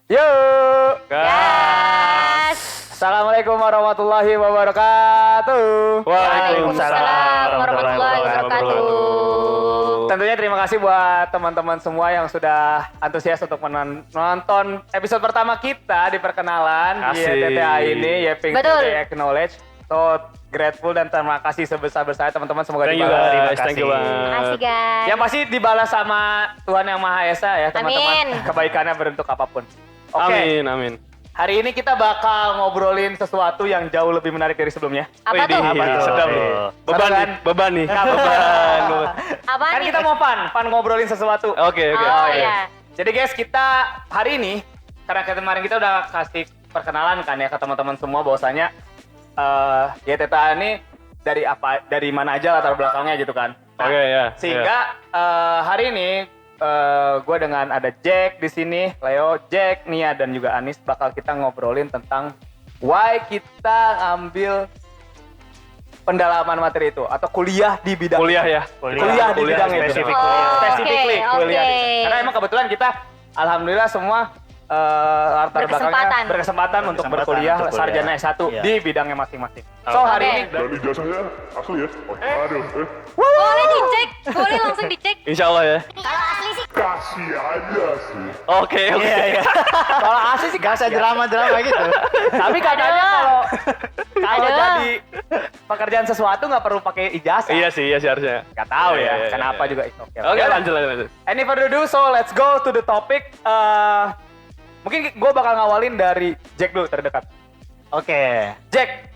Yuk. Gas. Assalamualaikum warahmatullahi wabarakatuh. Waalaikumsalam warahmatullahi wabarakatuh. Tentunya terima kasih buat teman-teman semua yang sudah antusias untuk menonton episode pertama kita di perkenalan di Asik. TTA ini, Yeping Betul. Today Acknowledge. So grateful dan terima kasih sebesar-besarnya teman-teman, semoga Thank you dibalas. guys, thank you Makasih banget. guys. Yang pasti dibalas sama Tuhan Yang Maha Esa ya teman-teman. Amin. Kebaikannya berbentuk apapun. Oke. Amin. Hari ini kita bakal ngobrolin sesuatu yang jauh lebih menarik dari sebelumnya. Apa tuh? Apa tuh? Sedap nih. Seru kan? Beban nih. Apaan Kan nih? kita mau fun ngobrolin sesuatu. Oke. Oh iya. Jadi guys, kita hari ini, karena kemarin kita udah kasih perkenalan kan ya ke teman-teman semua bahwasanya YTTA ini dari mana aja latar belakangnya gitu kan. Nah, Oke, ya. Sehingga hari ini gue dengan ada Jack di sini, Leo, Jack, Nia dan juga Anis bakal kita ngobrolin tentang why kita ambil pendalaman materi itu atau kuliah di bidang Kuliah ya. kuliah di bidang itu. spesifik. Specifically Oke, kuliah. oke. Karena emang kebetulan kita alhamdulillah semua latar belakangnya berkesempatan untuk berkuliah sarjana S1 Iya. di bidangnya masing-masing. So hari Oke. ini Dan ijazahnya asli ya? Aduh, Boleh dicek, boleh langsung dicek. Insya Allah ya. kasih aja sih. Oke. Iya. kalau asli sih Gak usah drama-drama gitu. tapi katanya Aduh. kalau Aduh. jadi pekerjaan sesuatu nggak perlu pakai ijazah. Iya sih harusnya. Nggak tahu Iya, ya iya, kenapa iya. juga itu. Oke, lanjut. Any further ado, so let's go to the topic. Mungkin gue bakal ngawalin dari Jack dulu terdekat. Oke. Jack,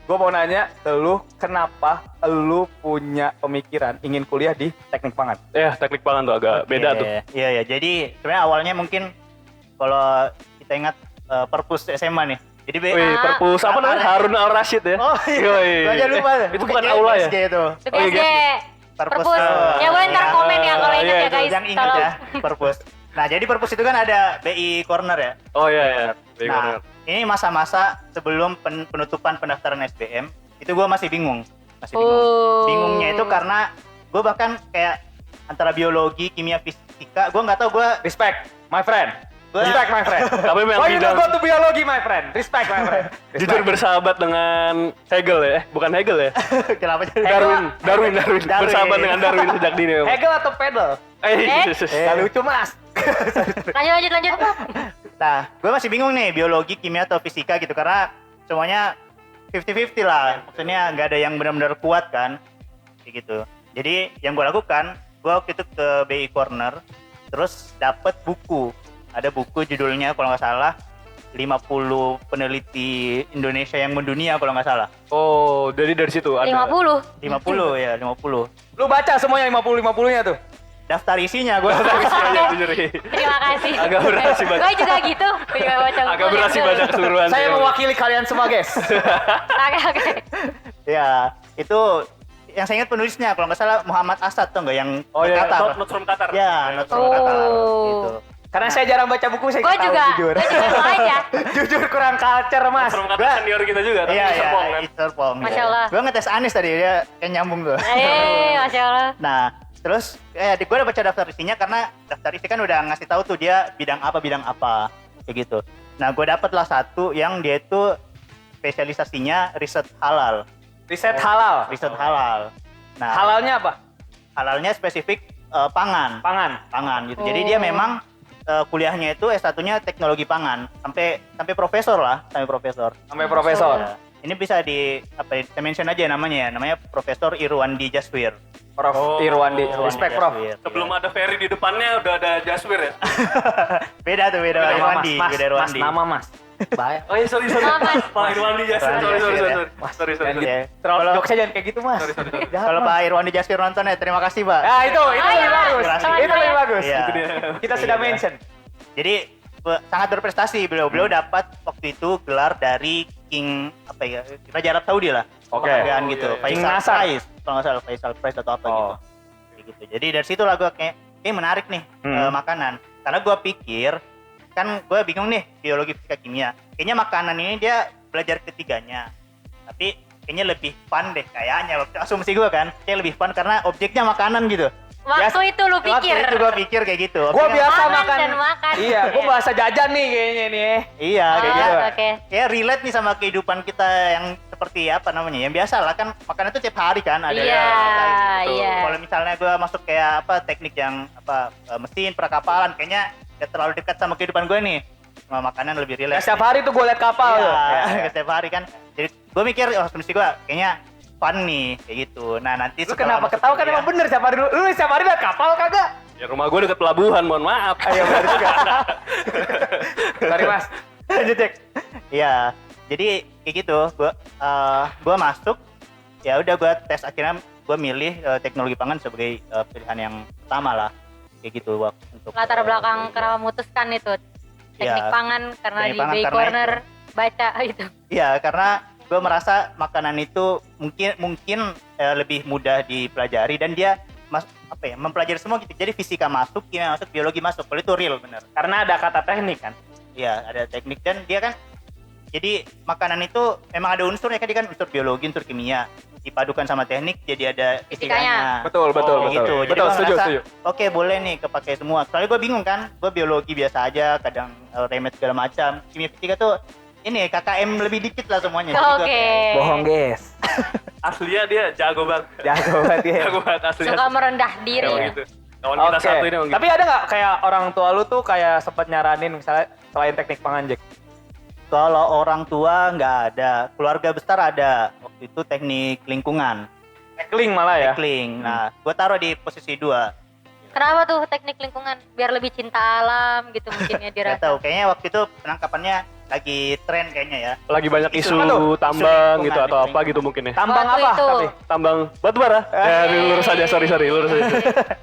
gue mau nanya ke lu, kenapa lu punya pemikiran ingin kuliah di teknik pangan? Teknik pangan tuh agak beda tuh. Iya. Jadi sebenarnya awalnya mungkin kalau kita ingat perpus SMA nih. Jadi Wih, perpus apa namanya? Harun Al Rashid ya. Oh iya. Yoi. Gua aja lupa. Itu bukan aula ya? PSG itu. Itu Oh, iya, PSG. Perpus. Perpus. Ya boleh ntar Iya. komen ya kalau ingat Iya, ya guys. Yang ingat Tolong. ya, perpus. Nah, jadi perpus itu kan ada BI Corner ya. Oh iya. Nah, ini masa-masa sebelum penutupan pendaftaran SBM, itu gue masih bingung. Oh. Bingungnya itu karena gue bahkan kayak antara biologi, kimia, fisika, gue nggak tahu gue Respect, my friend. Respect, my friend. Tapi memang Why you don't bidang go to biology, my friend? Respect, my friend. jujur bersahabat dengan Hegel ya. Bukan Hegel ya. kenapa jadi Darwin. Darwin. Bersahabat dengan Darwin sejak dini. Memang. Hegel atau pedal? Gak lucu, Mas. Lanjut. Nah, gue masih bingung nih biologi, kimia atau fisika gitu karena semuanya 50-50 lah. Maksudnya nggak ada yang benar-benar kuat kan, kayak gitu. Jadi yang gue lakukan, gue waktu itu ke BI Corner, terus dapet buku. Ada buku judulnya kalau nggak salah 50 peneliti Indonesia yang mendunia kalau nggak salah. Oh, jadi dari situ ada. 50. 50 ya, 50. Lu baca semuanya 50-50-nya tuh? Daftar isinya gue. Jujur. Terima kasih. Agak berhasil baca. Gue juga gitu. Juga baca buku. Agak berhasil baca keseluruhan. Saya mewakili kalian semua, guys. Oke. Ya, itu yang saya ingat penulisnya kalau nggak salah Muhammad Asad tuh nggak yang Oh iya, Qatar. Not from Qatar. Ya, not from Oh. Qatar. Gitu. Karena saya jarang baca buku, saya Gue nggak tahu juga. jujur. Gue juga sama aja. Jujur kurang culture, Not Mas. from Qatar senior kita juga. Tapi Iya, bisa bohong, kan? itu Serpong. Masya Allah. Gue ngetes Anis tadi, dia kayak nyambung tuh. Masya Allah. Nah, terus gue udah baca daftar isinya karena daftar isi kan udah ngasih tahu tuh dia bidang apa, kayak gitu. Nah, gue dapet lah satu yang dia itu spesialisasinya riset halal. Riset halal. Riset halal. Nah, Halalnya apa? halalnya spesifik pangan. Pangan. Gitu. Jadi dia memang kuliahnya itu S1-nya teknologi pangan sampai profesor lah, sampai profesor. Sampai profesor. Ya. Ini bisa saya mention aja namanya Profesor Irwandi Jaswir. Prof. Irwandi. Respect, Prof. Jaswir, Sebelum iya. ada Ferry di depannya udah ada Jaswir ya. beda Nama, Irwandi, Mas. beda Irwandi. Mas, nama, Mas. Bahaya. Oh iya, sorry. Mas. Pak Irwandi Jaswir. Sorry. Oke. Terlalu Kalau jokesnya jangan kayak gitu, Mas. Sorry. kalau Pak Irwandi Jaswir nonton ya terima kasih, Pak. Ya, itu lebih iya. bagus. Terima Itu lebih bagus. Iya. Kita sudah Iya. mention. Jadi sangat berprestasi beliau dapat waktu itu gelar dari King Raja Arab Saudi lah. Oke. Penghargaan Oh, gitu. iya, iya. Faisal King Nasar. Prize, kalau nggak salah Faisal Prize atau apa Oh. gitu. Kayak gitu. Jadi dari situ lah gue kayak menarik nih makanan. Karena gue pikir kan gue bingung nih biologi, fisika, kimia. Kayaknya makanan ini dia belajar ketiganya. Tapi kayaknya lebih fun deh kayaknya. Asumsi gue kan, kayak lebih fun karena objeknya makanan gitu. Waktu itu lu pikir. Waktu itu gue pikir kayak gitu. Gue Oke, biasa Makan makan. dan makan. Iya, gue bahasa jajan nih kayaknya nih. Iya, kayak Oh, gitu. oke. Kayak relate nih sama kehidupan kita yang seperti apa namanya? Yang biasa lah kan makanan itu tiap hari kan ada. Iya, gitu. iya. Kalau misalnya gue masuk kayak apa teknik yang apa mesin perkapalan, kayaknya gak terlalu dekat sama kehidupan gue nih. Sama makanan lebih Ya, relate. setiap hari tuh gue liat kapal. Iya, Ya. setiap hari kan. Jadi gue mikir, oh mesti gue kayaknya fun nih kayak gitu. Nah nanti Lu setelah kenapa masuk ketawa kan kuliah- emang bener setiap hari lu setiap hari liat kapal kagak? Ya rumah gue deket pelabuhan, mohon maaf. Ayo bener juga. Sorry mas. Lanjut Jack. Iya, jadi kayak gitu. Gua masuk, ya udah gua tes akhirnya gua milih teknologi pangan sebagai pilihan yang pertama lah. Kayak gitu untuk Latar belakang kenapa memutuskan itu teknik Iya, pangan karena teknik di pangan Bay karena Corner baca itu. Iya, karena gue merasa makanan itu mungkin lebih mudah dipelajari dan dia mempelajari semua gitu. Jadi fisika masuk, kimia masuk, biologi masuk. Kalau itu real bener. Karena ada kata teknik kan. Iya, ada teknik dan dia kan jadi makanan itu memang ada unsurnya kan, dia kan unsur biologi, unsur kimia dipadukan sama teknik jadi ada Fisikanya. Betul betul Kayak gitu. Jadi Betul gua setuju ngerasa, setuju. Oke, boleh nih kepake semua. Soalnya gue bingung kan, gue biologi biasa aja, kadang remet segala macam. Kimia fisika tuh ini KKM lebih dikit lah semuanya. Jadi gua Oke. kayak, Bohong guys. Aslinya dia jago banget. Jago banget ya. Jago banget aslinya. Suka merendah diri. Emang ya. gitu. Kawan kita Oke. satu ini emang gitu. Tapi ada nggak kayak orang tua lu tuh kayak sempat nyaranin misalnya selain teknik pangan Jack? kalau orang tua nggak ada, keluarga besar ada. Waktu itu teknik lingkungan, Tackling malah ya. tackling. Nah, gue taruh di posisi 2. Kenapa tuh teknik lingkungan? Biar lebih cinta alam gitu mungkin ya Gak dirasa. tahu, kayaknya waktu itu penangkapannya lagi tren kayaknya ya. Lagi banyak Isu isu apa tuh? tambang Isu gitu lingkungan, atau isu apa lingkungan. gitu mungkin ya. Tambang Waktu apa itu. tapi? Tambang batu bara. Ya, lurus aja, sorry, lurus aja.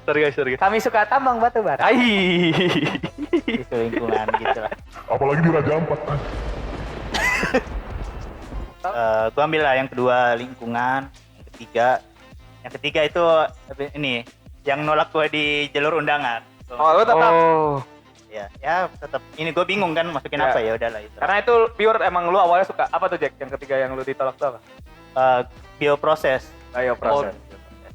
sorry guys. Kami suka tambang batu bara. Ai. Isu lingkungan gitu lah. Apalagi di Raja Ampat kan. Gue ambil lah yang kedua lingkungan, yang ketiga itu ini yang nolak gue di jalur undangan. Oh, lu tetap. Oh. Ya tetap ini gue bingung kan masukin Ya. apa ya udahlah itu. Karena itu pure emang lu awalnya suka apa tuh Jack? Yang ketiga yang lu ditolak tuh apa? Bioproses, Ayo proses.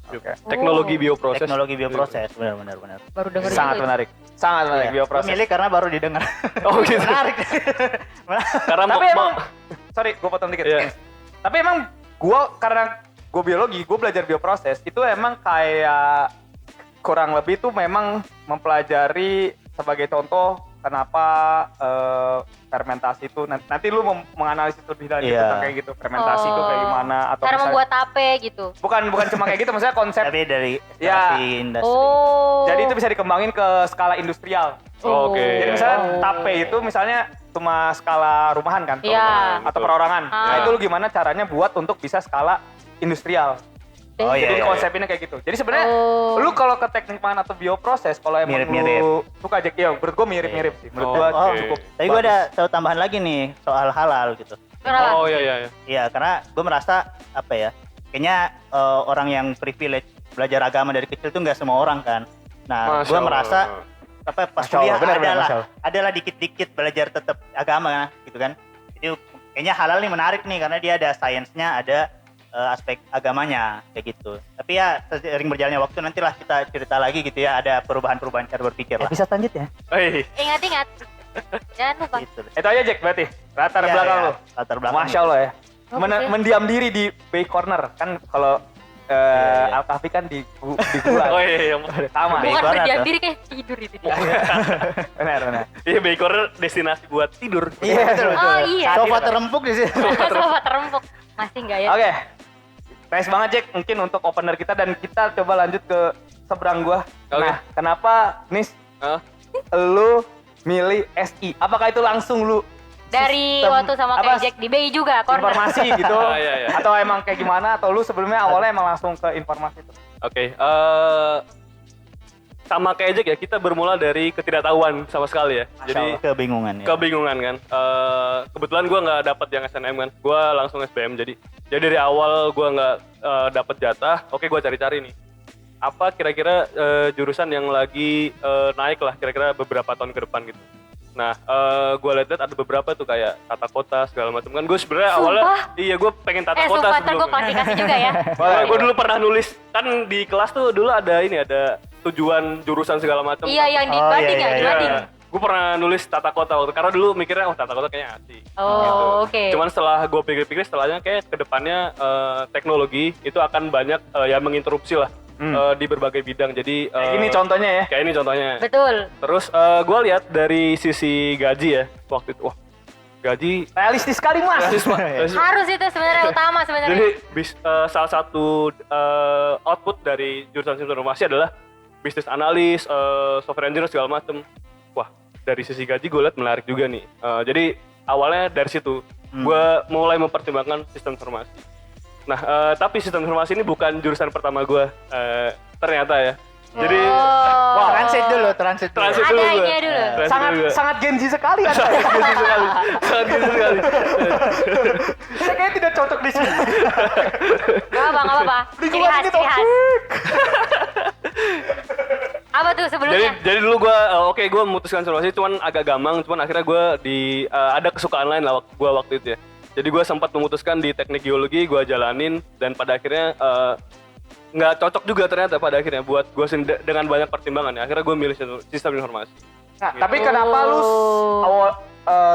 Oke. Teknologi Oh. bioproses. teknologi bioproses, benar. Baru denger Sangat juga. menarik. Sangat menarik Gue bioproses. milih karena baru didengar. Oh gitu. Menarik. Karena Tapi emang sorry, gue potong dikit. Iya. Tapi emang karena gue biologi, gue belajar bioproses itu emang kayak kurang lebih tuh memang mempelajari sebagai contoh kenapa fermentasi itu nanti lu menganalisis lebih lanjut Iya. tentang kayak gitu fermentasi itu kayak gimana atau Cara misalnya- membuat tape gitu. bukan cuma kayak gitu maksudnya konsep Tapi dari Ya. industri. Oh. jadi itu bisa dikembangin ke skala industrial. Oh. Oke. Jadi misalnya tape itu misalnya cuma skala rumahan kan Iya. atau Betul. perorangan. Nah, Ah. itu lu gimana caranya buat untuk bisa skala industrial. Oh, iya, Jadi iya. konsepnya kayak gitu. Jadi sebenarnya Oh. lu kalau ke teknik pangan atau bioproses kalau emang Mirip-mirip. lu suka aja ya menurut gua mirip-mirip sih. Menurut Oh, gua oke. cukup. Tapi gue ada satu tambahan lagi nih soal halal gitu. Kenapa? Oh iya. Iya, karena gue merasa apa ya? Kayaknya orang yang privilege belajar agama dari kecil tuh nggak semua orang kan. Nah, Masya gue Allah. merasa apa pas Masya Allah, kuliah benar, Masya Allah. adalah dikit-dikit belajar tetap agama gitu kan. Jadi kayaknya halal nih menarik nih karena dia ada sainsnya, ada aspek agamanya kayak gitu. Tapi ya sering berjalannya waktu nantilah kita cerita lagi gitu ya, ada perubahan-perubahan cara berpikir lah. Episode selanjutnya. Hei. Ingat-ingat. Jangan lupa. Gitu. Itu aja Jack berarti. Latar Iya, belakang iya. lu. Latar belakang. Masya Allah ya. Bagus ya. Mendiam diri di Bay Corner kan kalau Iya. Al-Kahfi kan di gua. Oh iya. Sama. Bay Bukan Corner berdiam tuh. diri kayak tidur itu dia. Benar. Iya, Bay Corner destinasi buat tidur. Iya, betul. Oh iya. Sofa terempuk di sini. Sofa terempuk. Masih enggak ya? Oke. Nice banget Jack, mungkin untuk opener kita dan kita coba lanjut ke seberang gua. Oke. Nah, kenapa Nis Hah? lu milih SI? Apakah itu langsung lu Dari sistem- waktu sama apa, kayak Jack di BI juga, corner. informasi gitu? Iya. Atau emang kayak gimana? Atau lu sebelumnya awalnya emang langsung ke informasi itu? Oke, sama kayak Jack ya, kita bermula dari ketidaktahuan sama sekali ya. Masya Jadi Allah. Kebingungan ya. kebingungan kan. Kebetulan gue nggak dapat yang SNM kan, gue langsung SBM. Jadi dari awal gue nggak dapat jatah. Oke, gue cari-cari nih. Apa kira-kira jurusan yang lagi naik lah, kira-kira beberapa tahun ke depan gitu. Nah, gue lihat ada beberapa tuh kayak tata kota segala macam kan. Gue sebenarnya awalnya, iya gue pengen tata kota Sumpah ntar gue sebelumnya. klarifikasi juga ya. Gue dulu pernah nulis kan di kelas tuh dulu ada ini ada tujuan jurusan segala macam. Iya, yang Oh, dibanding iya, ya, iya, dibanding. Gue pernah nulis tata kota waktu karena dulu mikirnya tata kota kayaknya asik. Oh, oke. Cuman setelah gue pikir-pikir setelahnya kayak kedepannya teknologi itu akan banyak ya menginterupsi lah di berbagai bidang. Jadi Kayak gini contohnya ya. kayak ini contohnya. Betul. Terus gue lihat dari sisi gaji ya waktu itu, wah gaji Realistis sekali mas. realistis, Pak. Realistis. Harus itu sebenarnya utama Jadi sebenarnya. salah satu output dari jurusan sistem informasi adalah bisnis analis, software engineer segala macem. Wah dari sisi gaji gue lihat menarik juga nih. Jadi awalnya dari situ gue mulai mempertimbangkan sistem informasi. Nah tapi sistem informasi ini bukan jurusan pertama gue ternyata ya. Jadi Oh. Transit dulu. transit Ada dulu gue. ininya dulu. Sangat Gen Z sekali anda. Sangat gitu sekali. Sangat gitu sekali. Saya kayaknya tidak cocok di sini. Gak apa-apa. Ciri Lingkungan khas, ini ciri khas. Apa tuh Jadi sebelumnya? jadi dulu gue gue memutuskan informasi cuman agak gampang, cuman akhirnya gue ada kesukaan lain lah gue waktu itu ya. Jadi gue sempat memutuskan di teknik geologi gue jalanin dan pada akhirnya nggak cocok juga ternyata pada akhirnya buat gue dengan banyak pertimbangan ya. Akhirnya gue milih sistem informasi. Nah, tapi kenapa lu awal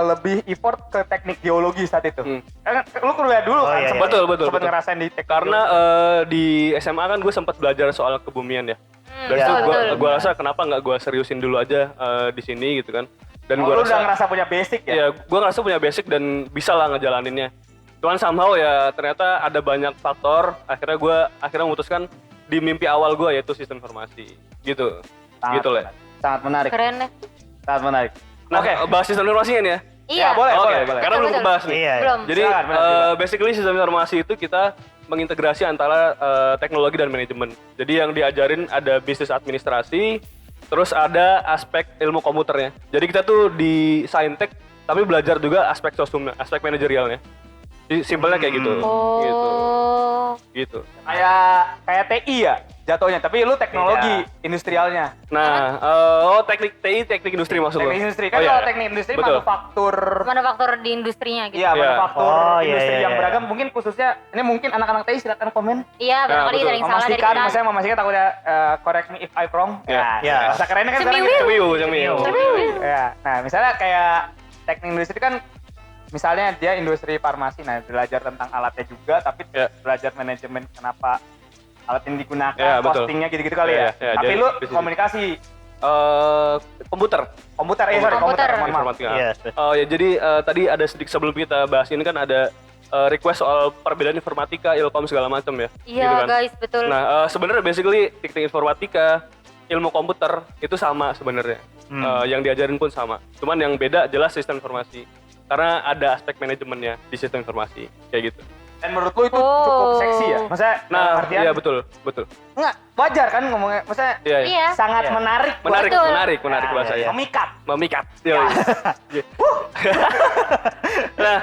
lebih effort ke teknik geologi saat itu? Kan lu kuliah dulu Oh, kan, iya, iya. Betul. sempat ngerasain di teknik Karena geologi. di SMA kan gue sempat belajar soal kebumian ya. Dari Iya, situ betul. gue rasa kenapa nggak gue seriusin dulu aja di sini gitu kan. Dan Oh, gue lu udah ngerasa punya basic ya? ya gue ngerasa punya basic dan bisa lah ngejalaninnya. Cuman somehow ya ternyata ada banyak faktor. Akhirnya gue memutuskan di mimpi awal gue yaitu sistem informasi gitu. Gitu lah. Sangat menarik. Keren deh. Sangat menarik. Nah, Oke. bahas sistem informasinya nih ya. Iya. boleh, Oke, boleh. karena belum Betul. kebahas nih. Iya. Belum. Jadi Silakan, benar. basically sistem informasi itu kita mengintegrasi antara teknologi dan manajemen. Jadi yang diajarin ada bisnis administrasi, terus ada aspek ilmu komputernya. Jadi kita tuh di Saintek tapi belajar juga aspek sosumnya, aspek manajerialnya. Jadi simpelnya kayak gitu. Gitu. Oh. Gitu. Kayak TI ya jatuhnya, tapi lu teknologi industrialnya. Nah, teknik TI, teknik industri maksud lo? Teknik industri kan Oh, iya, kalau iya. teknik industri Betul. Manufaktur di industrinya gitu. Iya, Iya. manufaktur Oh, iya, industri iya, yang iya. beragam. Mungkin khususnya ini mungkin anak-anak TI silakan komen. Iya, barangkali betul. ada yang salah dari Memastikan, kita. maksudnya memastikan takutnya correct me if I wrong. Iya. Iya. Bahasa kerennya kan sekarang Cemiwiu. gitu. Cemiu. Ya, nah misalnya kayak teknik industri kan misalnya dia industri farmasi, nah belajar tentang alatnya juga, tapi Ya. belajar manajemen kenapa alat ini digunakan, Ya, betul. costingnya gitu-gitu kali Ya, ya. ya, Tapi jadi lu bisnis. komunikasi, Komputer. komputer, Komputer. mohon maaf. Informatika. Iya. Ya jadi tadi ada sedikit sebelum kita bahas ini kan ada request soal perbedaan informatika, ilkom segala macam ya. Iya, gitu kan. guys, betul. Nah sebenarnya basically teknik informatika, ilmu komputer itu sama sebenarnya. Yang diajarin pun sama. Cuman yang beda jelas sistem informasi. Karena ada aspek manajemennya di sistem informasi kayak gitu. Dan menurut lu itu cukup seksi ya? Maksudnya dalam Nah artian, iya betul. enggak, wajar kan ngomongnya, maksudnya Iya. Iya. sangat Iya. menarik. Betul. Menarik bahasanya. Memikat. Memikat. Yoi. Nah,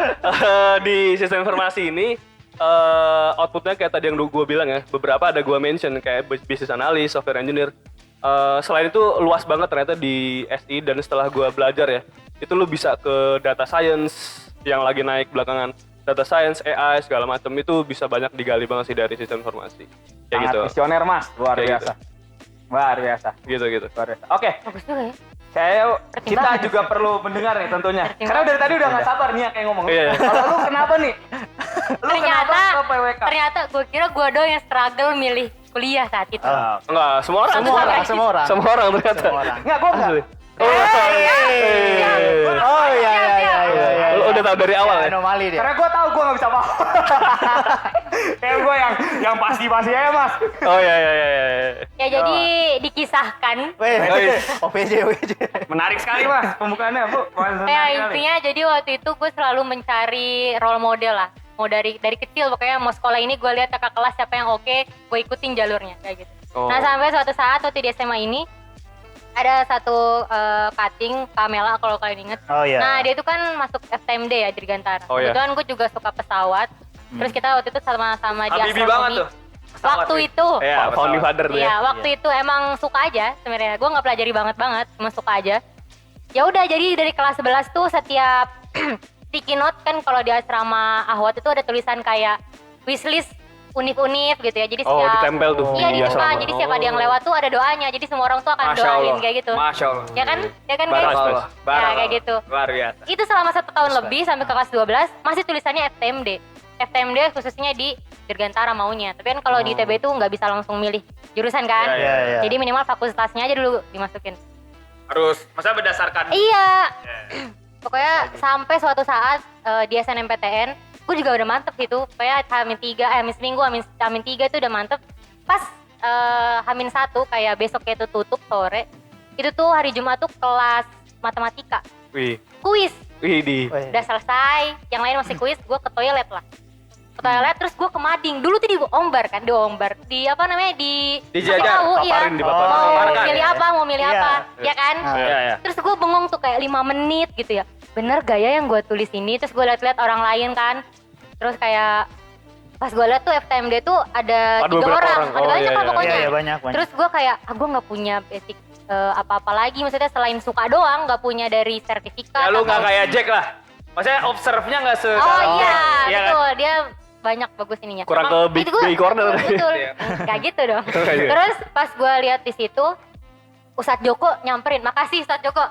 di sistem informasi ini outputnya kayak tadi yang gue bilang ya, beberapa ada gue mention kayak business analyst, software engineer. Selain itu luas banget ternyata di SI dan setelah gue belajar ya, itu lu bisa ke data science yang lagi naik belakangan. Data science, AI segala macam itu bisa banyak digali banget sih dari sistem informasi. Kayak Sangat gitu. visioner mas, luar Kayak biasa. Luar biasa. Gitu. Luar biasa. Oke, Bagus juga ya. kita Pertimbangan. juga perlu mendengar nih tentunya. Pertimbangan. Karena dari tadi udah nggak sabar nih ya kayak ngomong. Iya. Kalau lu kenapa nih? Lu kenapa ke PWK? Ternyata gue kira gue doang yang struggle milih kuliah saat itu. Enggak, semua orang. Semua orang. Semua orang ternyata. Semua orang. Enggak, gua enggak. Oh, Oh iya iya. Lu udah tahu dari awal ya? Anomali dia. Karena gua tahu gua nggak bisa apa. Kayak gua yang pasti-pasti aja, Mas. Oh iya. Ya jadi dikisahkan. Weh, OPJ. Menarik sekali, Mas. Pembukaannya, Bu. Ya intinya jadi waktu itu gue selalu mencari role model lah. Mau dari kecil pokoknya mau sekolah ini gue lihat kakak kelas siapa yang oke, gue ikutin jalurnya kayak gitu. Oh. Nah sampai suatu saat waktu di SMA ini ada satu cutting Kamela kalau kalian inget. Oh iya. Nah dia itu kan masuk FTMD ya Dirgantara. Oh, iya. Kebetulan gue juga suka pesawat. Terus kita waktu itu sama-sama di Habibi astronomi. banget tuh. Pesawat Waktu nih. itu. Ya, founding father tuh Iya, ya. waktu itu emang suka aja sebenarnya. Gue nggak pelajari banget, cuma suka aja. Ya udah, jadi dari kelas 11 tuh setiap sticky note kan kalau di asrama Ahwat itu ada tulisan kayak wishlist univ-univ gitu ya. Jadi Oh, setiap ditempel tuh. Iya di ditempel. asrama. Jadi setiap ada yang lewat tuh ada doanya. Jadi semua orang tuh akan Masya doain Allah. kayak gitu. Masya Allah. Ya kan? Ya kan guys? Barakallah. Ya Barakallah. kayak gitu. Luar biasa. Itu selama 1 tahun lebih sampai ke kelas 12 masih tulisannya FTMD. FTMD khususnya di Dirgantara maunya. Tapi kan kalau di ITB itu nggak bisa langsung milih jurusan kan. Iya, iya. Jadi minimal fakultasnya aja dulu dimasukin. Harus, masa berdasarkan. Iya. Pokoknya sampai suatu saat di SNMPTN, gue juga udah mantep gitu. Kayak Hamin seminggu, Hamin 3 itu udah mantep. Pas Hamin 1 kayak besoknya itu tutup sore. Itu tuh hari Jumat tuh kelas matematika. Wih. Kuis. Wih di. Udah selesai, yang lain masih kuis, gue ke toilet lah. Ke toilet terus gue ke mading. Dulu tuh diombar. Di apa namanya? Dijajar, kasih tahu, iya. paparin, dipaparin. Mau Paparkan, milih ya. apa, mau milih Iya. apa, ya kan? Iya, iya. Terus gue bengong tuh kayak 5 menit gitu ya. Bener gak ya yang gue tulis ini? Terus gue liat-liat orang lain kan. Terus kayak pas gue liat tuh FTMD tuh ada 3 beberapa orang. orang. Ada Oh, banyak iya, lah iya. pokoknya. Iya, banyak. Terus gue kayak, gue gak punya basic apa-apa lagi. Maksudnya selain suka doang, gak punya dari sertifikat. Ya lu nggak atau- kayak Jack lah. Maksudnya observe-nya nggak se. Oh iya, Iya kan? betul. Dia banyak bagus ininya. Kurang Emang ke itu gua- big corner. Betul. Iya. Kayak gitu dong. Kayak gitu. Terus pas gue lihat di situ, Ustadz Joko nyamperin. Makasih Ustadz Joko.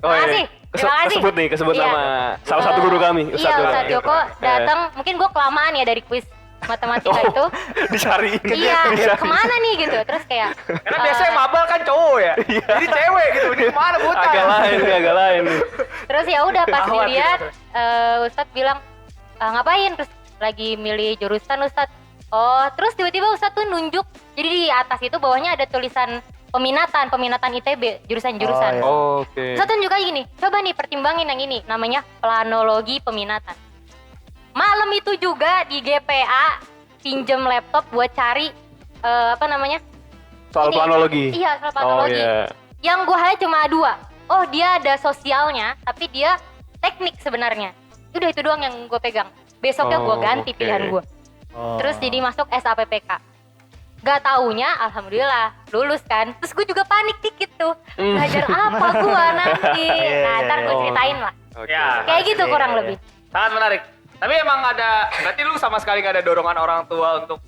Oh, Makasih. Terima kasih. Kesebut Iya. sama salah satu guru kami, Iya, Ustadz Joko. Ustadz Joko datang. Mungkin gue kelamaan ya dari kuis matematika itu. Dicariin. Iya, kemana nih gitu. Terus kayak Karena biasanya mabal kan cowok ya. Jadi cewek gitu. Ini kemana buta? Agak lain nih, agak lain nih. Terus ya udah pas Awat dilihat gitu. Ustadz bilang ngapain? Terus lagi milih jurusan Ustadz. Oh, terus tiba-tiba Ustadz tuh nunjuk. Jadi di atas itu bawahnya ada tulisan peminatan ITB, jurusan-jurusan. Oh, iya. Oke. Ustadz tunjuk aja gini, coba nih pertimbangin yang ini, namanya planologi peminatan. Malam itu juga di GPA pinjem laptop buat cari apa namanya? Soal Ini. planologi. Iya, soal Oh planologi. iya. Yang gue hanya cuma 2. Oh, dia ada sosialnya, tapi dia teknik sebenarnya. Udah itu doang yang gue pegang. Besoknya gue Oh, ganti oke. pilihan gue. Oh. Terus jadi masuk SAPPK. Gak taunya, alhamdulillah lulus kan. Terus gue juga panik dikit tuh. Belajar apa gue nanti? Nah, ntar gue Oh. ceritain lah. Oke. Ya. Kayak gitu Iya, kurang iya. lebih. Sangat menarik. Tapi emang ada, berarti lu sama sekali gak ada dorongan orang tua untuk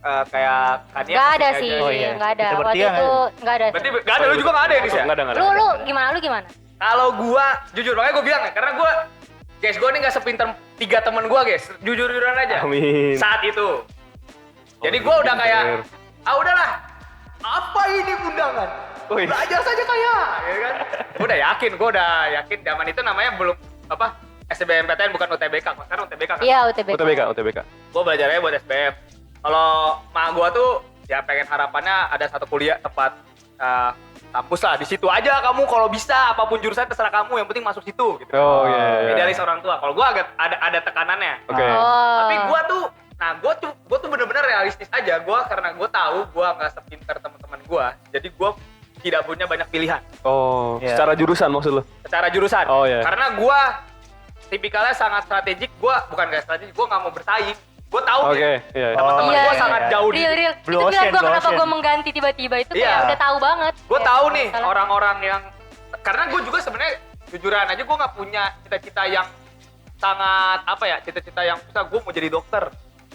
kayak Kania? Gak ada kesini sih, aja. Oh, iya. gak ada. Kita Waktu bertiga itu gak ada. Berarti gak ada, lu juga gak ada ya Dis ya? Enggak ada. Lu gimana? Kalau gua, jujur, makanya gua bilang ya, karena gua, guys, gua nih gak sepinter 3 temen gua guys, jujur-jujuran aja. Amin. Saat itu. Jadi gua udah kayak, pinter. udahlah, apa ini undangan? Wih. Belajar saja kayak, ya kan? Gua udah yakin, zaman itu namanya belum, apa, SBMPTN bukan UTBK, sekarang UTBK kan? Iya, UTBK. UTBK. Gue belajarnya buat SBM. Kalau mak gue tuh ya pengen harapannya ada satu kuliah tempat kampus lah. Di situ aja kamu kalau bisa apapun jurusan terserah kamu, yang penting masuk situ gitu. Oh iya. Idealis orang tua. Kalau gue agak ada tekanannya. Oke. Oh. Tapi gue tuh bener-bener realistis aja. Gue karena gue tahu gue nggak sepinter teman-teman gue. Jadi gue tidak punya banyak pilihan Oh, Iya. secara jurusan maksud lu? secara jurusan. Oh, iya. Karena gue tipikalnya sangat strategik. Gue bukan gak strategik. Gue nggak mau bersaing. Gue tahu Oke, nih, iya. teman-teman Iya, gue iya, sangat iya. jauh di Real. Blue Itu bilang Ocean, gue Blue kenapa Ocean. gue mengganti tiba-tiba itu Iya. kayak udah tahu banget. Gue Ya, tahu nih salah. orang-orang yang karena gue juga sebenarnya jujuran aja gue nggak punya cita-cita yang sangat apa ya, cita-cita yang bisa gue mau jadi dokter,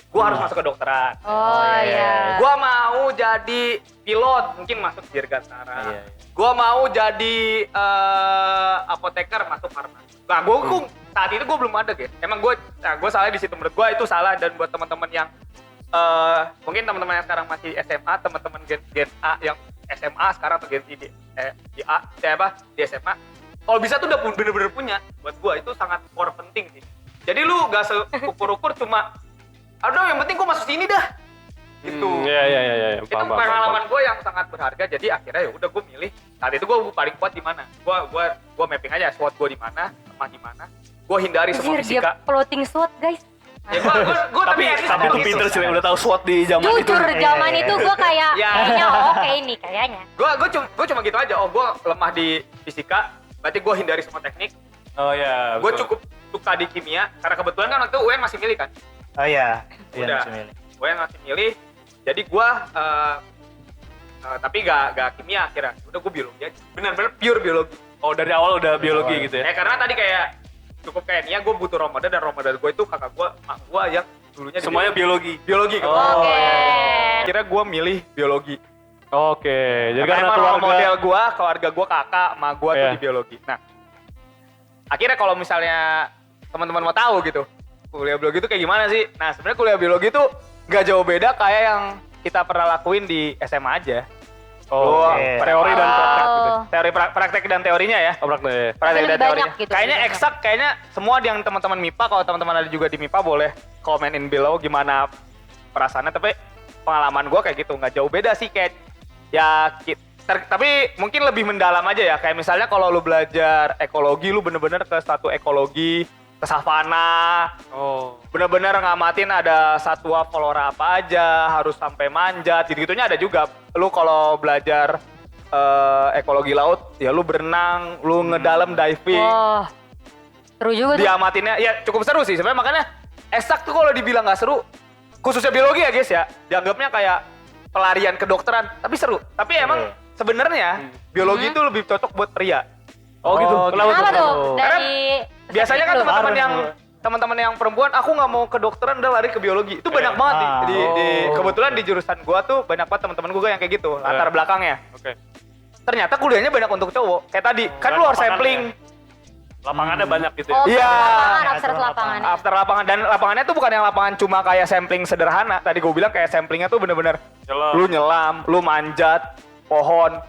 gue harus masuk ke dokteran. Oh iya. Gue mau jadi pilot, mungkin masuk Dirgantara. Iya, iya. Gue mau jadi apoteker, masuk farmasi. Nah, gue saat itu gue belum ada guys. Emang gue salah di situ, menurut gue itu salah. Dan buat teman-teman yang mungkin teman-teman yang sekarang masih SMA, teman-teman gen A yang SMA sekarang atau gen I di A, di SMA. Kalau bisa tuh udah bener-bener punya. Buat gue itu sangat core penting sih. Jadi lu gak seukur-ukur cuma, aduh yang penting gue masuk sini dah. Gitu. Iya. Itu pengalaman gue yang sangat berharga. Jadi akhirnya ya udah gue milih. Saat itu gue paling kuat di mana? Gue mapping aja SWOT gue di mana, lemah di mana. Gue hindari semua Anjir, dia fisika. floating SWOT guys. Ya, gue Tapi at least itu pinter sih, udah tahu SWOT di zaman itu. Jujur zaman itu gue kayak Ya. kayaknya oke ini kayaknya. Gue cuma gitu aja. Oh gue lemah di fisika, berarti gue hindari semua teknik. Oh iya. Gue cukup suka di kimia, karena kebetulan kan waktu itu UN masih milih kan. Oh iya. Iya, Udah. masih milih. UN masih milih. Jadi gue tapi gak kimia akhirnya. Udah gue biologi aja. Bener-bener pure biologi. Oh dari awal udah biologi gitu ya? Karena tadi kayak cukup kayak Nia, gue butuh role model, dan role model gue itu kakak gue, mak gue yang dulunya di Semuanya biologi. biologi. Oke. Kira gue milih biologi. Oke, jadi Karena karena emang role model keluarga. keluarga gue kakak, ma gue tuh Iya. di biologi. Nah, akhirnya kalau misalnya teman-teman mau tahu gitu, kuliah biologi itu kayak gimana sih? Nah, sebenarnya kuliah biologi itu nggak jauh beda kayak yang kita pernah lakuin di SMA aja. Oh, Oke. teori dan praktek gitu. Teori praktek dan teorinya ya. Oh, praktek. Praktek Tapi dan lebih banyak teorinya. gitu, Kayaknya lebih banyak. eksak, kayaknya semua yang teman-teman MIPA, kalau teman-teman ada juga di MIPA boleh comment in below gimana perasaannya. Tapi pengalaman gue kayak gitu, nggak jauh beda sih kayak ya tapi mungkin lebih mendalam aja ya. Kayak misalnya kalau lu belajar ekologi, lu bener-bener ke satu ekologi, ke savana, Oh. bener-bener ngamatin ada satwa flora apa aja, harus sampai manjat, gitu-gitunya ada juga. Lu kalau belajar ekologi laut, ya lu berenang, lu ngedalem diving, Wah. Seru juga tuh. diamatinnya, ya cukup seru sih sebenarnya. Makanya eksak tuh kalau dibilang nggak seru, khususnya biologi ya guys ya, dianggapnya kayak pelarian kedokteran, tapi seru. Tapi emang sebenarnya biologi itu lebih cocok buat pria. Oh gitu. Kenapa Kenapa tuh? Karena Dari Biasanya kan perspektif lu. teman-teman yang perempuan, aku nggak mau kedokteran, udah lari ke biologi. Itu banyak banget kebetulan di jurusan gua tuh banyak banget teman-teman gua yang kayak gitu, latar belakangnya. Oke. Ternyata kuliahnya banyak untuk cowok. Kayak tadi, kan lu harus lapangannya. sampling. Lapangannya banyak gitu ya. Oh, Iya. After lapangan. After lapangan, dan lapangannya tuh bukan yang lapangan cuma kayak sampling sederhana. Tadi gue bilang kayak samplingnya tuh bener-bener Nyelam. lu nyelam, lu manjat pohon,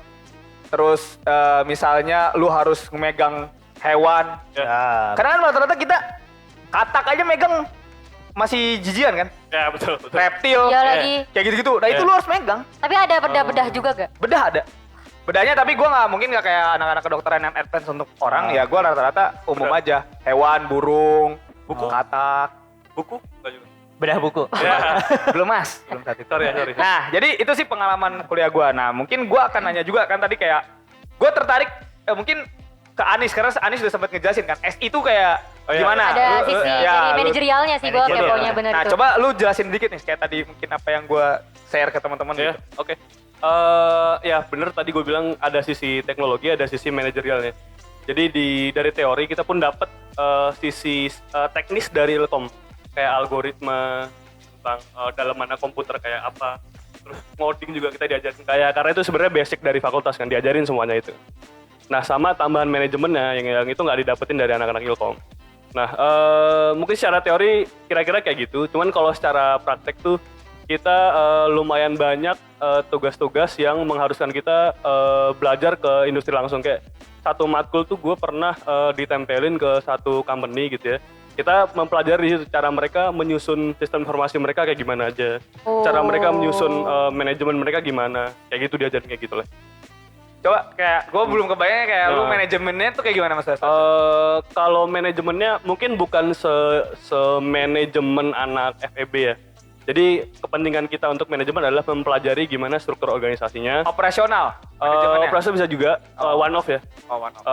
terus misalnya lu harus megang hewan. Ya. Karena kan rata-rata kita katak aja megang masih jijian kan, Ya betul. reptil, Iya lagi. kayak gitu-gitu. Nah itu Iya. lu harus megang. Tapi ada bedah-bedah juga gak? Bedah ada. Bedahnya tapi gue nggak mungkin nggak kayak anak-anak kedokteran yang advance untuk orang. Ya gue rata-rata umum Bedah. aja. Hewan, burung, buku katak. Buku? Enggak juga. Bedah buku. Ya. Belum mas, belum saat itu. Sorry. Nah jadi itu sih pengalaman kuliah gue. Nah mungkin gue akan nanya juga kan tadi kayak gue tertarik mungkin ke Anis karena Anis udah sempat ngejelasin kan SI itu kayak Oh, iya. gimana? Ada sisi ya, dari lu- manajerialnya sih gue Manajerial. keponya bener Nah itu. coba lu jelasin dikit nih kayak tadi mungkin apa yang gue share ke teman-teman Ya, gitu. oke. Ya bener tadi gue bilang ada sisi teknologi, ada sisi manajerialnya. Jadi dari teori kita pun dapat sisi teknis dari Ilkom, kayak algoritma tentang dalam mana komputer kayak apa. Terus ngoding juga kita diajarin kayak, karena itu sebenarnya basic dari fakultas kan, diajarin semuanya itu. Nah sama tambahan manajemennya yang itu nggak didapetin dari anak-anak Ilkom. Nah mungkin secara teori kira-kira kayak gitu, cuman kalau secara praktek tuh kita lumayan banyak tugas-tugas yang mengharuskan kita belajar ke industri langsung. Kayak satu matkul tuh gue pernah ditempelin ke satu company gitu ya. Kita mempelajari di situ cara mereka menyusun sistem informasi mereka kayak gimana aja. Cara mereka menyusun manajemen mereka gimana. Kayak gitu diajarin kayak gitu lah. Coba kayak gue belum kebayang kayak lu Nah. manajemennya tuh kayak gimana mas? Kalau manajemennya mungkin bukan se-manajemen anak FEB ya. Jadi kepentingan kita untuk manajemen adalah mempelajari gimana struktur organisasinya. Operasional manajemennya. Operasi bisa juga one off ya. Oh, one off.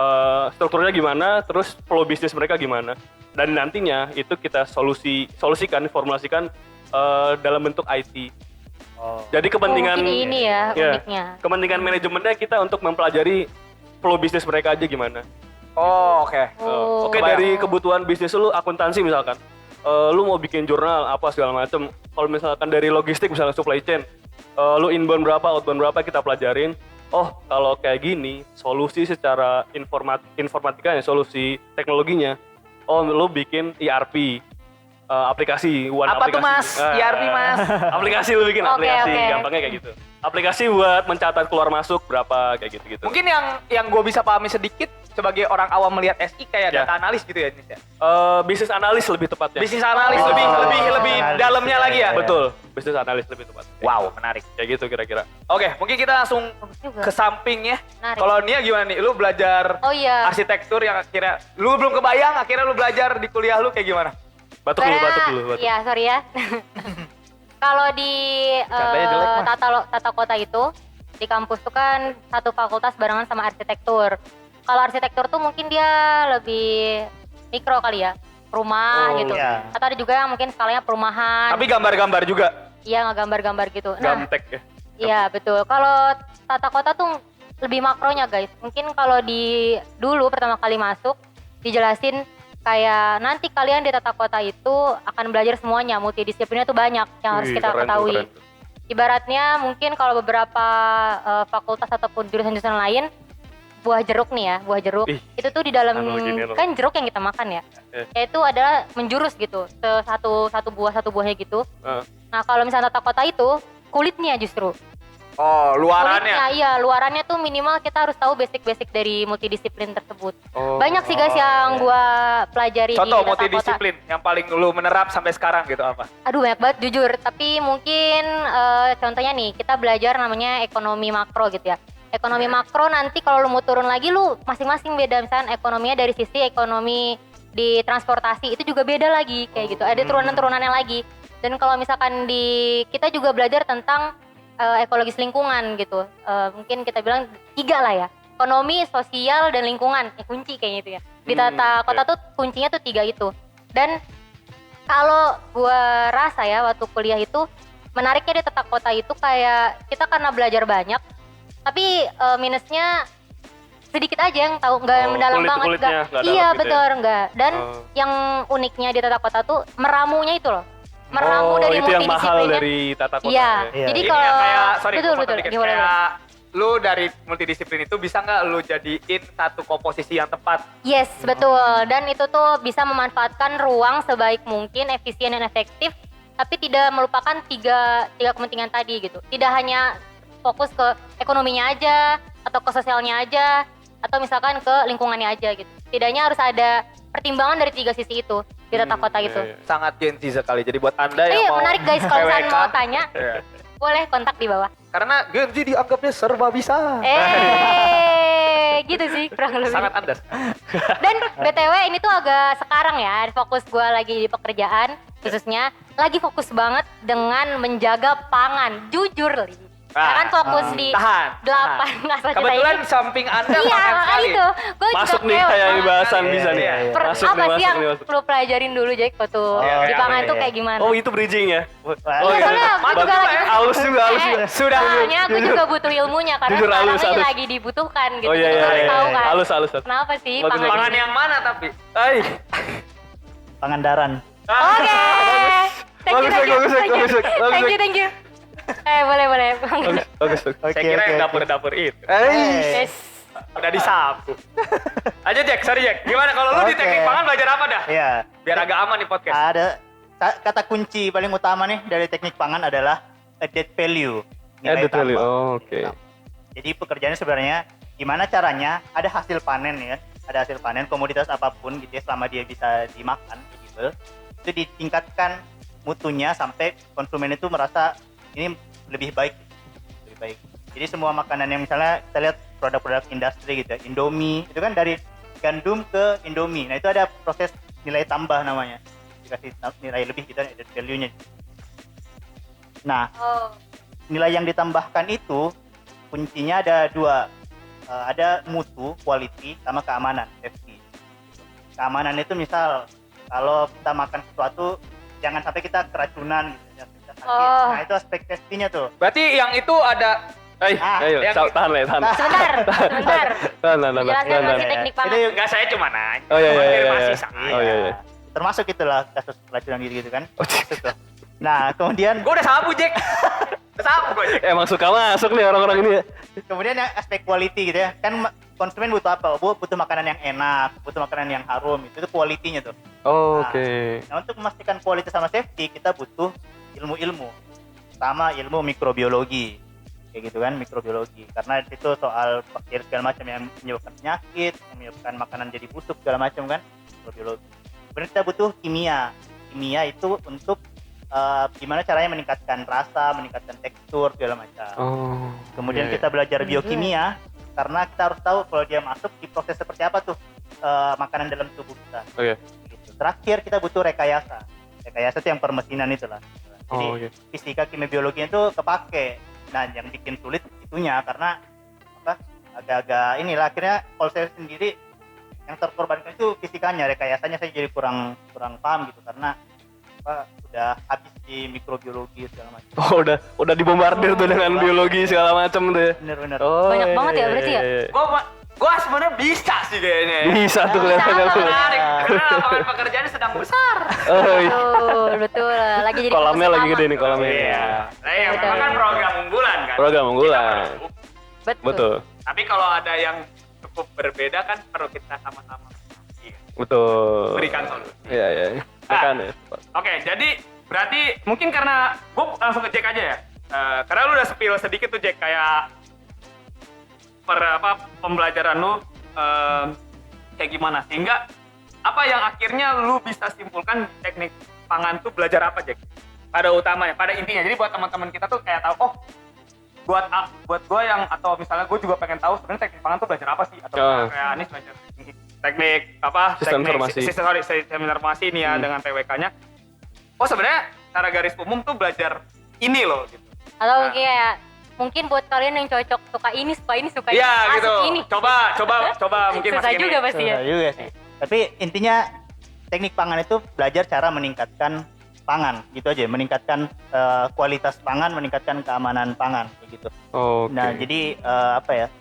Strukturnya gimana, terus flow bisnis mereka gimana. Dan nantinya itu kita solusikan, formulasikan dalam bentuk IT. Jadi kepentingan mungkin ini ya uniknya. kepentingan manajemennya kita untuk mempelajari flow bisnis mereka aja gimana. Oh, oke. Oh. Oke, dari kebutuhan bisnis lu akuntansi misalkan, lu mau bikin jurnal apa segala macem. Kalau misalkan dari logistik misalnya supply chain, lu inbound berapa, outbound berapa kita pelajarin. Oh, kalau kayak gini, solusi secara informatikanya, solusi teknologinya. Oh, lu bikin ERP, aplikasi, Apa tuh mas? ERP mas? Aplikasi lu bikin Oke, aplikasi, oke. gampangnya kayak gitu. Aplikasi buat mencatat keluar masuk berapa kayak gitu-gitu. Mungkin yang gue bisa pahami sedikit sebagai orang awam melihat SI kayak Ya. data analis gitu ya, Nis ya. Bisnis analis lebih tepatnya. Bisnis analis Oh. lebih Analis. dalamnya lagi ya. Iya. Betul, bisnis analis lebih tepat. Wow, menarik. Kayak gitu kira-kira. Oke, mungkin kita langsung Bagus juga. ke samping ya. Menarik. Kalau Nia gimana nih? Lu belajar Oh iya. arsitektur yang akhirnya lu belum kebayang, akhirnya lu belajar di kuliah lu kayak gimana? Batuk dulu, batuk dulu. Batuk. Iya, sorry ya. Kalau di Bercandanya jelek, Mas. tata kota itu di kampus tuh kan satu fakultas barengan sama arsitektur. Kalau arsitektur tuh mungkin dia lebih mikro kali ya, rumah Oh, gitu. iya. Atau ada juga yang mungkin skalanya perumahan. Tapi gambar-gambar juga. Iya, ngegambar-gambar gitu. Nah, Gamtek ya. iya betul. Kalau tata kota tuh lebih makronya guys. Mungkin kalau di dulu pertama kali masuk dijelasin kayak nanti kalian di tata kota itu akan belajar semuanya, multidisiplinnya tuh banyak yang harus Wih, kita keren tuh, ketahui. keren tuh. Ibaratnya mungkin kalau beberapa fakultas ataupun jurusan-jurusan lain, buah jeruk nih ya, buah jeruk Ih, itu tuh di dalam analoginya loh. kan jeruk yang kita makan ya, yaitu adalah menjurus gitu, satu buahnya gitu. Nah kalau misalnya tata kota itu kulitnya justru. Oh, luarannya. Kulitnya iya, luarannya tuh minimal kita harus tahu basic-basic dari multidisiplin tersebut. Oh. Banyak sih guys yang gua pelajari Contoh di tata kota. multidisiplin yang paling lu menerap sampai sekarang gitu apa? Aduh banyak banget jujur, tapi mungkin contohnya nih kita belajar namanya ekonomi makro gitu ya. Ekonomi makro nanti kalau lu mau turun lagi lu masing-masing beda, misalnya ekonominya dari sisi ekonomi di transportasi itu juga beda lagi kayak gitu. Ada turunan-turunannya lagi. Dan kalau misalkan kita juga belajar tentang ekologis lingkungan gitu. Mungkin kita bilang 3 lah ya. Ekonomi, sosial, dan lingkungan. Kunci kayaknya itu ya. Di tata kota tuh kuncinya tuh 3 itu. Dan kalau gua rasa ya waktu kuliah itu menariknya di tata kota itu kayak kita karena belajar banyak, tapi minusnya sedikit aja yang tahu, nggak mendalam banget. Kulit-kulitnya nggak dalam Iya gitu betul ya? nggak. Dan yang uniknya di tata kota tuh meramunya itu loh. Meramu dari itu yang mahal multidisiplinnya. dari tata kota. Iya. Iya. Jadi Ini kalau ya kayak, sorry, betul gua betul. potong dikit. Gimana? Kayak lu dari multidisiplin itu bisa nggak lu jadiin satu komposisi yang tepat? Yes, betul. Dan itu tuh bisa memanfaatkan ruang sebaik mungkin, efisien dan efektif, tapi tidak melupakan tiga kepentingan tadi gitu. Tidak hanya fokus ke ekonominya aja, atau ke sosialnya aja, atau misalkan ke lingkungannya aja gitu. Setidaknya harus ada pertimbangan dari 3 sisi itu di tata kota gitu. Iya. Sangat Gen Z sekali. Jadi buat Anda yang Iya, mau menarik guys, kalau misalkan PWK, mau tanya, iya. boleh kontak di bawah. Karena Gen Z dianggapnya serba bisa. Gitu sih kurang lebih. Sangat Anda. Dan BTW ini tuh agak sekarang ya, fokus gue lagi di pekerjaan khususnya, lagi fokus banget dengan menjaga pangan. Jujur Li. Sekarang fokus di Tahan. 8 asal kita Kebetulan ini. di samping Anda Iya, makan makanya sekali. itu. Gue Masuk juga nih kayak kayak banget. bahasan Iya, bisa nih. iya, iya. Masuk Apa nih, sih masuk yang nih, masuk. perlu pelajarin dulu Jack waktu Iya, di iya, pangan iya, tuh iya. kayak gimana? Oh itu bridging ya? Wah, Oh Iya, soalnya gue juga Bagus, lagi halus juga, halus juga. Sudah. Soalnya aku juga butuh ilmunya karena Jujur, sekarang halus, ini halus. lagi dibutuhkan gitu. Oh iya, Kita iya, harus iya, tahu iya. kan. Halus, halus, halus. Kenapa sih Bagus, pangan? Pangan ini? yang mana tapi? Hai. Pangandaran. Oke. Thank you, Bagus, thank you, bagus, thank you. bagus, bagus. Thank you, thank you. Boleh. Bagus, bagus. Oke, Saya kira oke, yang oke. dapur-dapur itu. Yes. Udah disapu. Aja Jack, sorry Jack. Gimana kalau lu di Oke. teknik pangan belajar apa dah? Iya. Biar agak aman nih podcast. Ada kata kunci paling utama nih dari teknik pangan adalah added value. nilai Added value, tambah. oh, oke. Jadi pekerjaannya sebenarnya gimana caranya ada hasil panen ya, ada hasil panen komoditas apapun gitu ya, selama dia bisa dimakan, edible, itu ditingkatkan mutunya sampai konsumen itu merasa ini lebih baik. Jadi semua makanan yang misalnya kita lihat produk-produk industri gitu ya, Indomie itu kan dari gandum ke Indomie. Nah itu ada proses nilai tambah namanya, dikasih nilai lebih gitu, added value-nya. Nah Oh. nilai yang ditambahkan itu kuncinya ada 2, ada mutu, quality, sama keamanan, safety. Keamanan itu misal kalau kita makan sesuatu jangan sampai kita keracunan gitu, jangan sampai kita sakit. Oh. Nah itu aspek safety-nya tuh. Berarti yang itu ada Ayo, yang- tahan lah, tahan. Sebentar. Tahan. Jelaskan masih ya. teknik pangan. Itu enggak, saya cuma nanya. Oh iya, iya, iya, Konfirmasi iya. saya. Oh, iya. Termasuk itulah kasus keracunan gitu kan. Oh, Masuk tuh. Nah kemudian Gue udah sapu Jack. Udah sapu gue Jack. Emang suka masuk nih orang-orang ini ya. kemudian yang aspek quality gitu ya, kan konsumen butuh apa? Butuh makanan yang enak, butuh makanan yang harum, itu quality-nya tuh. Oh, oke. Nah untuk memastikan kualitas sama safety kita butuh ilmu-ilmu, pertama ilmu mikrobiologi kayak gitu kan, mikrobiologi karena itu soal bakteri segala macam yang menyebabkan penyakit, yang menyebabkan makanan jadi busuk segala macam kan, mikrobiologi. Kemudian kita butuh kimia itu untuk gimana caranya meningkatkan rasa, meningkatkan tekstur segala macam. Oh. Kemudian iya, iya. kita belajar biokimia karena kita harus tahu kalau dia masuk di proses seperti apa tuh makanan dalam tubuh kita. Oke. Gitu. Terakhir kita butuh rekayasa. Rekayasa itu yang permesinan itulah. Jadi Oh, oke. fisika kimia biologinya itu kepake. Nah, yang bikin sulit itunya karena apa? Agak-agak inilah akhirnya kalau saya sendiri yang terkorbankan itu fisikanya, rekayasanya saya jadi kurang paham gitu karena apa udah habis di mikrobiologi segala macam. Oh, udah dibombardir tuh dengan biologi segala macam tuh ya. Bener-bener. Oh, Banyak iya, banget ya iya, berarti ya? iya, iya. Gue Gua sebenarnya bisa sih kayaknya ya. Bisa tuh kelihatannya Bisa, tuh. Menarik, karena lapangan pekerjaannya sedang besar. Oh, iya. Betul. Lagi jadi Kolamnya fokus lagi utama. gede nih kolamnya. Iya. Nah, ya, Betul. memang kan program unggulan kan. Program unggulan. Kita perlu. Betul. Tapi kalau ada yang cukup berbeda kan perlu kita sama-sama Betul. berikan solusi. Iya, iya. Makan ya. Oke, jadi berarti mungkin karena gue langsung ke Jack aja ya. Karena lu udah spill sedikit tuh Jack kayak pembelajaran lu kayak gimana sehingga apa yang akhirnya lu bisa simpulkan teknik pangan tuh belajar apa Jack? Pada utamanya, pada intinya. Jadi buat teman-teman kita tuh kayak tahu buat gue yang atau misalnya gue juga pengen tahu sebenarnya teknik pangan tuh belajar apa sih atau kayak Anis belajar teknik sistem informasi nih ya dengan TWK-nya. Oh sebenarnya secara garis umum tuh belajar ini loh gitu. Atau mungkin buat kalian yang cocok suka ini suka ini Iya masuk gitu. ini. Coba mungkin Susah masuk juga ini. pasti ya. Susah juga sih. Tapi intinya teknik pangan itu belajar cara meningkatkan pangan gitu aja, meningkatkan kualitas pangan, meningkatkan keamanan pangan kayak gitu. Oke. Nah, jadi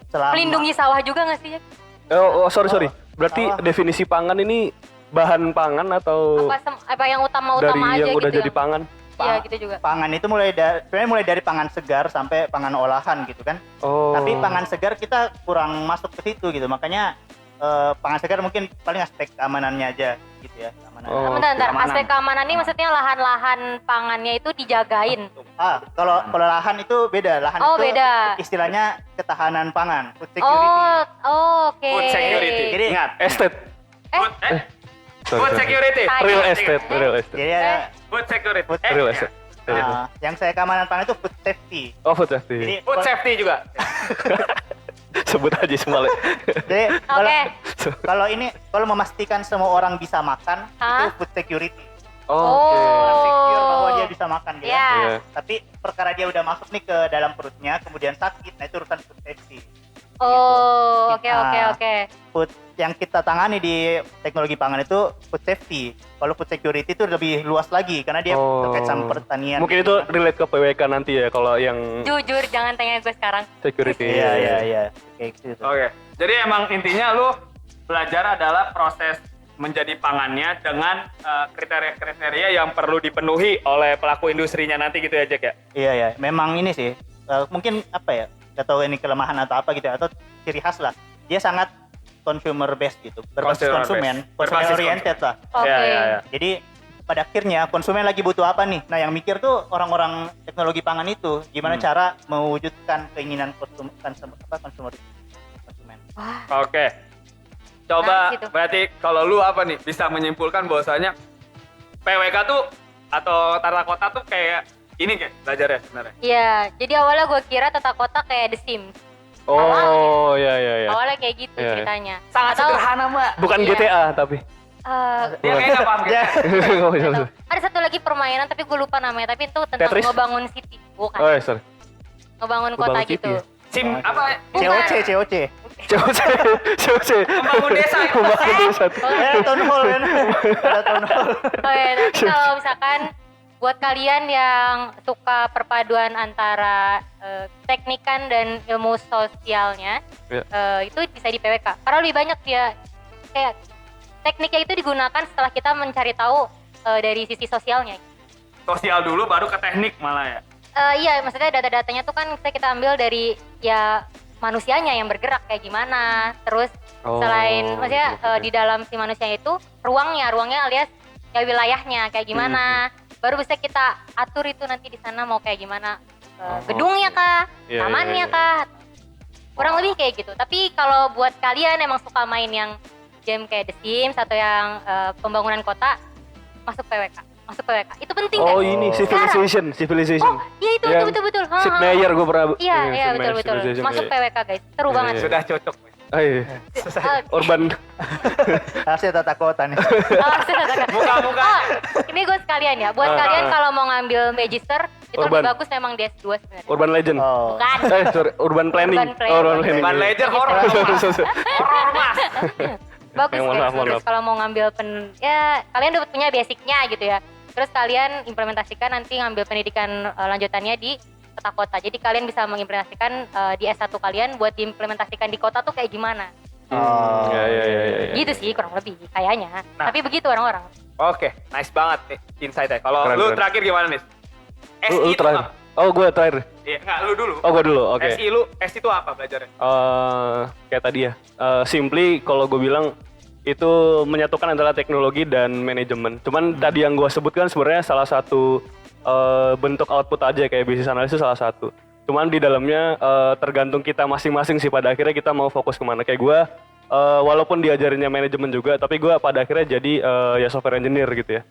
selama Melindungi sawah juga nggak sih? Jack? Sorry. Berarti Sawah. definisi pangan ini bahan pangan atau Apa yang utama dari aja yang gitu udah jadi yang- pangan? Iya gitu juga. pangan itu sebenarnya mulai dari pangan segar sampai pangan olahan gitu kan. Oh. Tapi pangan segar kita kurang masuk ke situ gitu. Makanya pangan segar mungkin paling aspek keamanannya aja gitu ya, keamanan. Oh. Bentar. keamanan. Aspek keamanan ini maksudnya lahan-lahan pangannya itu dijagain. Kalau lahan itu beda. Lahan Oh, itu beda. istilahnya ketahanan pangan, food security. Oke. Food security. Jadi Ingat. Estate. Food security. Real Tanya. estate, real estate. Jadi ada Food security. Real estate. yang saya keamanan pangan itu food safety. Oh, food safety. Jadi Food safety juga. Sebut aja semua. jadi Oke. kalau memastikan semua orang bisa makan Hah? itu food security. Oke. Orang secure bahwa dia bisa makan gitu. Ya. Iya. Tapi perkara dia udah masuk nih ke dalam perutnya kemudian sakit, nah itu urusan food safety. Oh, oke. Nah, Food yang kita tangani di teknologi pangan itu food safety. Kalau food security itu lebih luas lagi karena dia terkait sama pertanian. Mungkin itu relate ke PWK nanti ya kalau yang Jujur jangan tanya gue sekarang. security. Iya. Kayak gitu. Oke. Jadi emang intinya lu belajar adalah proses menjadi pangannya dengan kriteria-kriteria yang perlu dipenuhi oleh pelaku industrinya nanti gitu ya Jack ya? Iya. Memang ini sih mungkin gak tahu ini kelemahan atau apa gitu ya, atau ciri khas lah. Dia sangat consumer based gitu, berbasis konsumen oriented lah. Oke. Iya. Jadi pada akhirnya konsumen lagi butuh apa nih? Nah yang mikir tuh orang-orang teknologi pangan itu gimana cara mewujudkan keinginan konsumen. Oke. Coba Nah, situ. berarti kalau lu apa nih bisa menyimpulkan bahwasanya PWK tuh atau tata kota tuh kayak ini kayak belajarnya sebenarnya. Iya, jadi awalnya gue kira tata kota kayak The Sims. Oh, iya. Awalnya kayak gitu Iya. ceritanya. Sangat Atau, sederhana mbak. Bukan Iya. GTA tapi. Dia kayaknya nggak paham gitu. Nggak bisa. atau- ada satu lagi permainan tapi gue lupa namanya, tapi itu tentang Tetris? ngebangun city, bukan? Oh, sorry. Ngebangun kota Ngebangun gitu. city ya? Sim apa? COC. COC. Membangun desa. Membangun desa. Town hall kan. Ada town hall. Oke, tapi kalau misalkan buat kalian yang suka perpaduan antara teknikan dan ilmu sosialnya, Iya. itu bisa di PWK. Karena lebih banyak dia kayak tekniknya itu digunakan setelah kita mencari tahu dari sisi sosialnya. Sosial dulu baru ke teknik malah ya. Iya, maksudnya data-datanya tuh kan kita ambil dari ya manusianya yang bergerak kayak gimana. Terus Oh, selain maksudnya oke. di dalam si manusianya itu ruangnya alias ya wilayahnya kayak gimana. Baru bisa kita atur itu nanti di sana mau kayak gimana. Gedungnya kah, Iya, tamannya iya. kah. Kurang lebih kayak gitu. Tapi kalau buat kalian emang suka main yang game kayak The Sims atau yang pembangunan kota, masuk PWK. Itu penting Oh, guys. ini Sekarang. civilization. Oh, iya itu Yang betul. Sid Meier gue pernah. Iya, Sid Meier betul. Civilization, Masuk iya. PWK guys. Seru Iya, banget. iya. Sudah cocok. Ah, iya. Urban. Harusnya tata kota nih. Muka-muka. Oh, ini gue sekalian ya. Buat Ah, kalian ah. kalau mau ngambil Magister, itu Urban. lebih bagus memang DS2 sebenarnya. Urban Legend. Oh. Bukan. Sorry, Urban Planning. Urban Planning. Urban Planning. Ban ledger horor. Horor mas. Bagus Mohon guys. maaf. Terus kalau mau ngambil ya kalian udah punya basicnya gitu ya. Terus kalian implementasikan nanti ngambil pendidikan lanjutannya di kota-kota. Jadi kalian bisa mengimplementasikan di S1 kalian buat diimplementasikan di kota tuh kayak gimana. Oh. Ya. Gitu sih kurang lebih kayaknya. Nah. Tapi begitu orang-orang. Oke, nice banget nih insight-nya. Kalau Keren, lu keren. terakhir gimana nih? SI Lu itu terakhir. apa? Oh, gue terakhir. Iya, enggak, lu dulu. Oh, gue dulu. Oke. SI itu apa belajarnya? Kayak tadi ya. Simply kalau gue bilang itu menyatukan antara teknologi dan manajemen. Cuman tadi yang gue sebutkan sebenarnya salah satu bentuk output aja, kayak business analysis salah satu. Cuman di dalamnya tergantung kita masing-masing sih, pada akhirnya kita mau fokus kemana. Kayak gue walaupun diajarinnya manajemen juga, tapi gue pada akhirnya jadi ya software engineer gitu ya.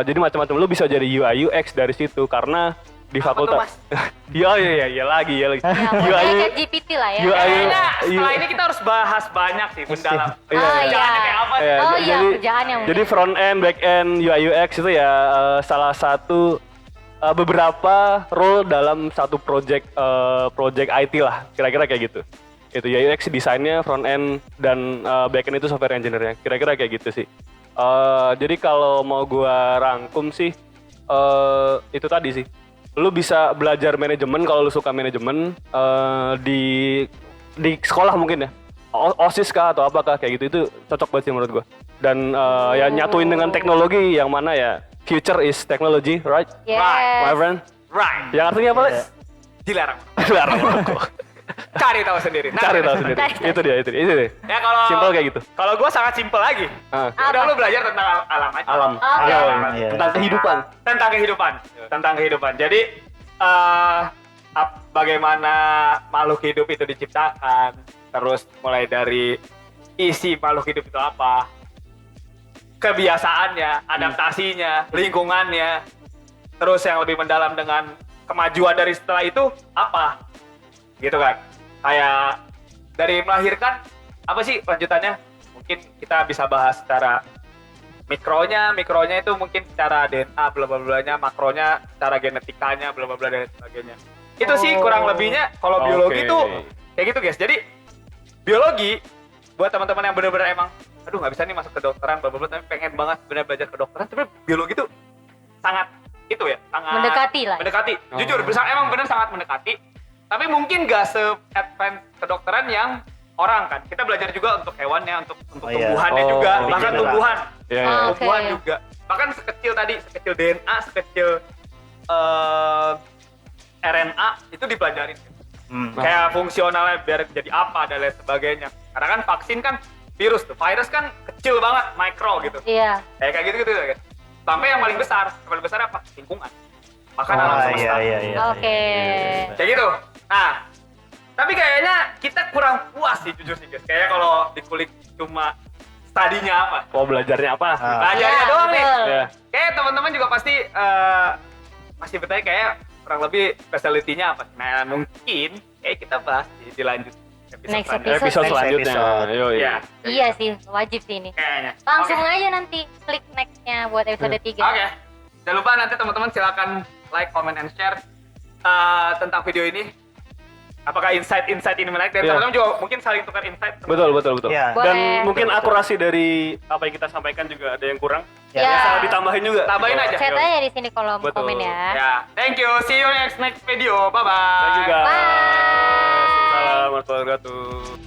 Jadi macam-macam, lu bisa jadi UI UX dari situ karena di Apa tuh, fakultas. Mas? Iya lagi. Ya, pokoknya GPT lah ya. UI. Kayaknya setelah iya. ini kita harus bahas banyak sih, mendalam. Oh iya. Kerjaannya kayak apa sih? Iya, Oh iya, jadi- kerjaan yang Jadi front end, back end, UI UX itu ya salah satu beberapa role dalam satu project IT lah, kira-kira kayak gitu. Itu UI UX desainnya, front end dan back end itu software engineer-nya, kira-kira kayak gitu sih. Jadi kalau mau gua rangkum sih itu tadi sih. Lu bisa belajar manajemen kalau lu suka manajemen di sekolah mungkin ya. OSIS kah atau apakah kayak gitu, itu cocok banget sih menurut gua. Dan ya nyatuin dengan teknologi yang mana ya, future is technology, right? Yes. My friend. Right. Yang artinya apa, Les? Dilarang. Dilarang merokok. Cari tahu sendiri. Nah, Cari tahu sendiri. Cari. Itu dia. Ya kalau Simple kayak gitu. Kalau gue sangat simple lagi. Ah. Udah lu belajar tentang alam aja. Alam. Oke. Iya. Tentang kehidupan. Tentang kehidupan. Jadi bagaimana makhluk hidup itu diciptakan, terus mulai dari isi makhluk hidup itu apa, kebiasaannya, adaptasinya, lingkungannya, terus yang lebih mendalam dengan kemajuan dari setelah itu apa, gitu kan? Kayak dari melahirkan apa sih lanjutannya? Mungkin kita bisa bahas secara mikronya itu mungkin secara DNA bla bla blanya, makronya secara genetikanya bla bla bla dan sebagainya. Itu sih kurang lebihnya kalau biologi Oke. tuh kayak gitu guys. Jadi biologi buat teman-teman yang benar-benar emang aduh nggak bisa nih masuk ke kedokteran bla bla bla tapi pengen banget benar belajar kedokteran, tapi biologi tuh sangat itu ya, sangat Mendekati lah. Mendekati. Jujur, emang benar sangat mendekati. Tapi mungkin gak se-advance kedokteran yang orang kan. Kita belajar juga untuk hewannya, untuk Oh, iya. tumbuhannya Oh, juga, lebih bahkan general. tumbuhan. Iya. Ah, oke. Tumbuhan juga. Bahkan sekecil DNA, sekecil RNA itu dipelajarin. Kayak fungsionalnya biar jadi apa dan lain sebagainya. Karena kan vaksin kan virus kan kecil banget, mikro gitu. Iya. Kayak gitu kan. Sampai yang paling besar apa? Lingkungan. Bahkan alam semesta. Iya. Oke. Kayak gitu. Nah, tapi kayaknya kita kurang puas sih jujur sih guys. Kayaknya kalau dikulik cuma studinya apa. Oh, belajarnya apa? Belajarnya Iya, doang nih. betul. Ya. Kayak teman-teman juga pasti masih bertanya kayak kurang lebih specialty-nya apa. Nah, mungkin kayak kita bahas di lanjut episode Next selanjutnya. Episode Next selanjutnya. episode. Yoi. Iya. Iya sih, wajib sih ini. Kayaknya. Langsung Oke. aja nanti klik next-nya buat episode 3. Oke. Jangan lupa nanti teman-teman silakan like, comment, and share tentang video ini. Apakah insight ini menarik? Dan Iya. teman-teman juga mungkin saling tukar insight. Betul. Iya. Boleh. Dan mungkin akurasi dari apa yang kita sampaikan juga ada yang kurang. Ya. Bisa ditambahin juga. Tambahin aja. Chat aja di sini kolom Betul. komen ya. Ya, thank you. See you next video. Bye bye. Dan juga. Bye. Assalamualaikum warahmatullahi wabarakatuh.